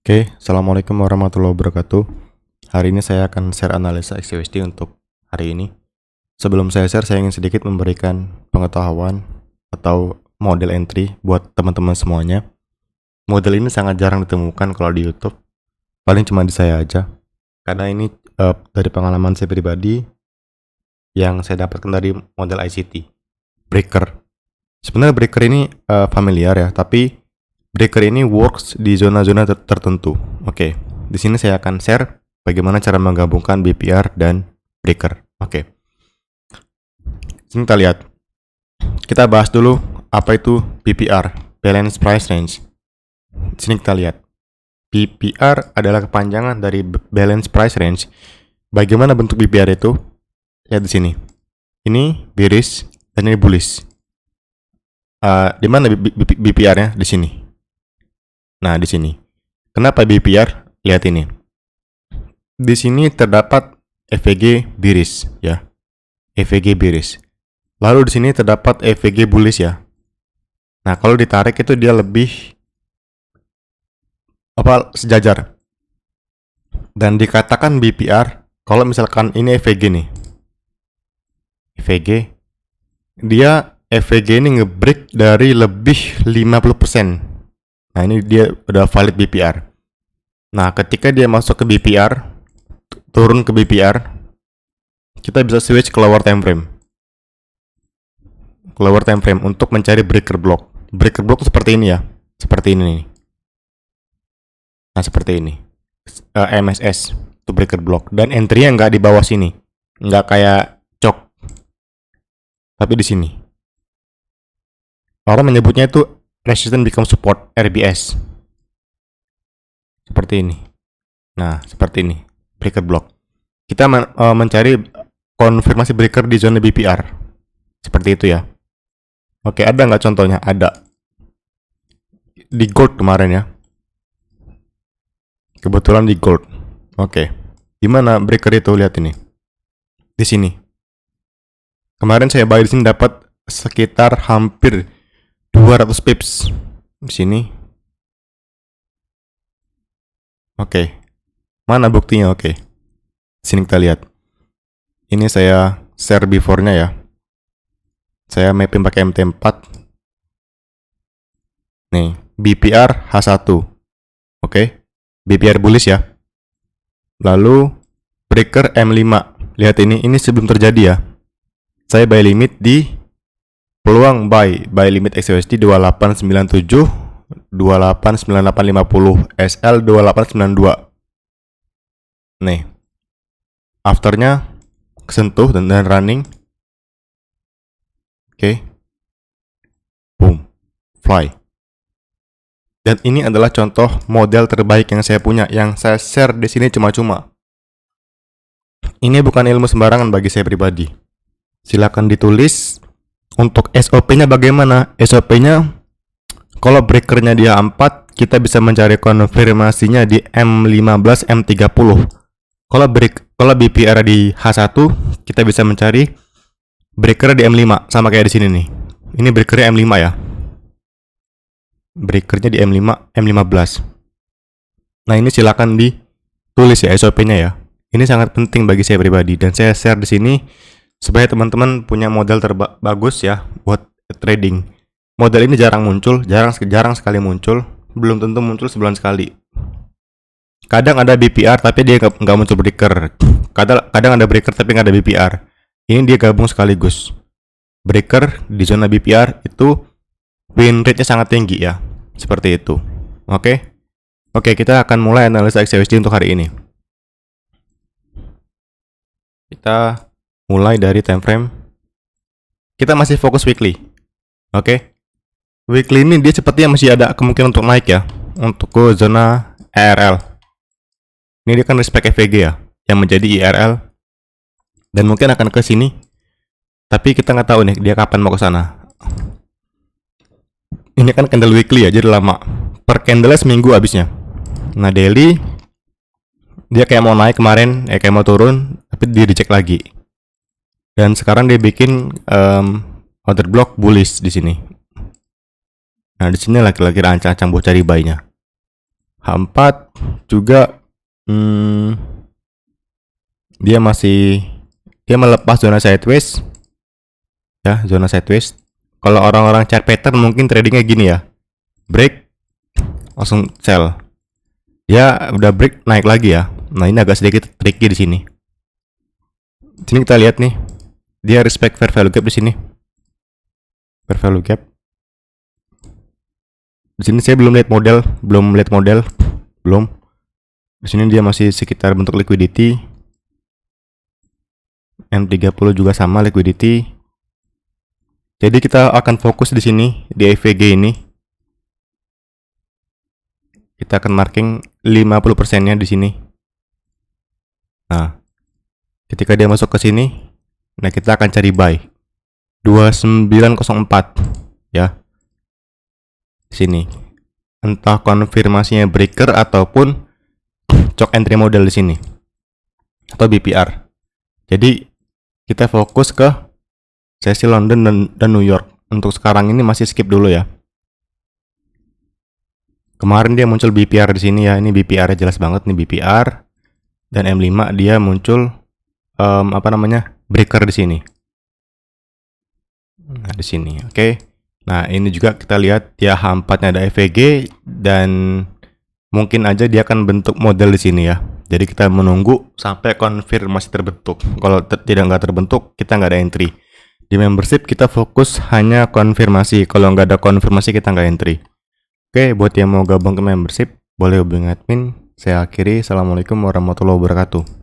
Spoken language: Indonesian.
Oke, Assalamualaikum warahmatullahi wabarakatuh. Hari ini saya akan share analisa XUSD untuk hari ini. Sebelum saya share, saya ingin sedikit memberikan pengetahuan atau model entry buat teman-teman semuanya. Model ini sangat jarang ditemukan kalau di YouTube. Paling cuma di saya aja. Karena ini dari pengalaman saya pribadi yang saya dapatkan dari model ICT. Breaker. Sebenarnya breaker ini familiar ya, tapi breaker ini works di zona-zona tertentu. Oke, di sini saya akan share bagaimana cara menggabungkan BPR dan breaker. Oke, sini kita lihat. Kita bahas dulu apa itu BPR, Balance Price Range. Di sini kita lihat. BPR adalah kepanjangan dari Balance Price Range. Bagaimana bentuk BPR itu? Lihat di sini. Ini bearish dan ini bullish. Di mana BPR-nya? Di sini. Nah, di sini. Kenapa BPR? Lihat ini. Di sini terdapat EVG bearish ya. EVG bearish. Lalu di sini terdapat EVG bullish ya. Nah, kalau ditarik itu dia lebih sejajar. Dan dikatakan BPR kalau misalkan ini EVG nih. EVG dia EVG ini ngebreak dari lebih 50%. Nah, ini dia udah valid BPR. Nah, ketika dia masuk ke BPR, turun ke BPR, kita bisa switch ke lower time frame. Lower time frame untuk mencari breaker block. Breaker block seperti ini ya. Seperti ini nih. Nah, seperti ini. MSS itu breaker block. Dan entry-nya nggak di bawah sini. Nggak kayak cok. Tapi di sini. Orang menyebutnya itu resistance become support, RBS. Seperti ini. Nah, seperti ini. Breaker block. Kita mencari konfirmasi breaker di zona BPR. Seperti itu ya. Oke, ada nggak contohnya? Ada. Di gold kemarin ya. Kebetulan di gold. Oke. Gimana breaker itu? Lihat ini. Di sini. Kemarin saya buy di sini dapat sekitar hampir 200 pips di sini. Oke. Mana buktinya? Oke. Sini kita lihat. Ini saya share before-nya ya. Saya mapping pakai MT4. Nih, BPR H1. Oke. BPR bullish ya. Lalu breaker M5. Lihat ini sebelum terjadi ya. Saya buy limit di peluang buy limit XUSD 2897, 289850, SL 2892. Nih. Afternya kesentuh dan running. Oke. Boom. Fly. Dan ini adalah contoh model terbaik yang saya punya, yang saya share di sini cuma-cuma. Ini bukan ilmu sembarangan bagi saya pribadi. Silakan ditulis. Untuk SOP-nya bagaimana? SOP-nya kalau breakernya dia 4, kita bisa mencari konfirmasinya di M15, M30. Kalau BPR di H1, kita bisa mencari breaker di M5, sama kayak di sini nih. Ini breakernya M5 ya. Breakernya di M5, M15. Nah, ini silakan ditulis ya SOP-nya ya. Ini sangat penting bagi saya pribadi dan saya share di sini supaya teman-teman punya modal bagus ya buat trading. Model ini jarang muncul, jarang sekali muncul, belum tentu muncul sebulan sekali. Kadang ada BPR tapi dia nggak muncul breaker. Kadang ada breaker tapi nggak ada BPR. Ini dia gabung sekaligus. Breaker di zona BPR itu win rate-nya sangat tinggi ya. Seperti itu. Oke, kita akan mulai analisa XUSD untuk hari ini. Kita mulai dari time frame. Kita masih fokus weekly. Oke. Weekly ini dia sepertinya masih ada kemungkinan untuk naik ya. Untuk ke zona ERL. Ini dia kan respect EVG ya, yang menjadi IRL. Dan mungkin akan ke sini. Tapi kita nggak tahu nih dia kapan mau ke sana. Ini kan candle weekly ya, jadi lama. Per candle seminggu habisnya. Nah, daily dia kayak mau naik kemarin, kayak mau turun, tapi dia dicek lagi. Dan sekarang dia bikin order block bullish di sini. Nah, di sini lagi-lagi rancang-rancang buat cari buy-nya. H4 juga dia melepas zona sideways ya, zona sideways. Kalau orang-orang chart pattern mungkin tradingnya gini ya, break langsung sell. Dia udah break naik lagi ya. Nah, ini agak sedikit tricky di sini. Di sini kita lihat nih, dia respect fair value gap di sini. Fair value gap. Di sini saya belum lihat model. Di sini dia masih sekitar bentuk liquidity. M30 juga sama liquidity. Jadi kita akan fokus di sini di EVG ini. Kita akan marking 50%-nya di sini. Nah, ketika dia masuk ke sini, nah kita akan cari buy 2904 ya. Di sini. Entah konfirmasinya breaker ataupun chok entry model di sini. Atau BPR. Jadi kita fokus ke sesi London dan New York. Untuk sekarang ini masih skip dulu ya. Kemarin dia muncul BPR di sini ya. Ini BPR jelas banget nih BPR. Dan M5 dia muncul breaker di sini. Nah, di sini. Oke. Nah, ini juga kita lihat dia H4-nya ada EVG dan mungkin aja dia akan bentuk model di sini ya. Jadi kita menunggu sampai konfirmasi terbentuk. Kalau tidak terbentuk, kita nggak ada entry. Di membership kita fokus hanya konfirmasi. Kalau nggak ada konfirmasi kita nggak entry. Oke, buat yang mau gabung ke membership, boleh hubungi admin. Saya akhiri. Assalamualaikum warahmatullahi wabarakatuh.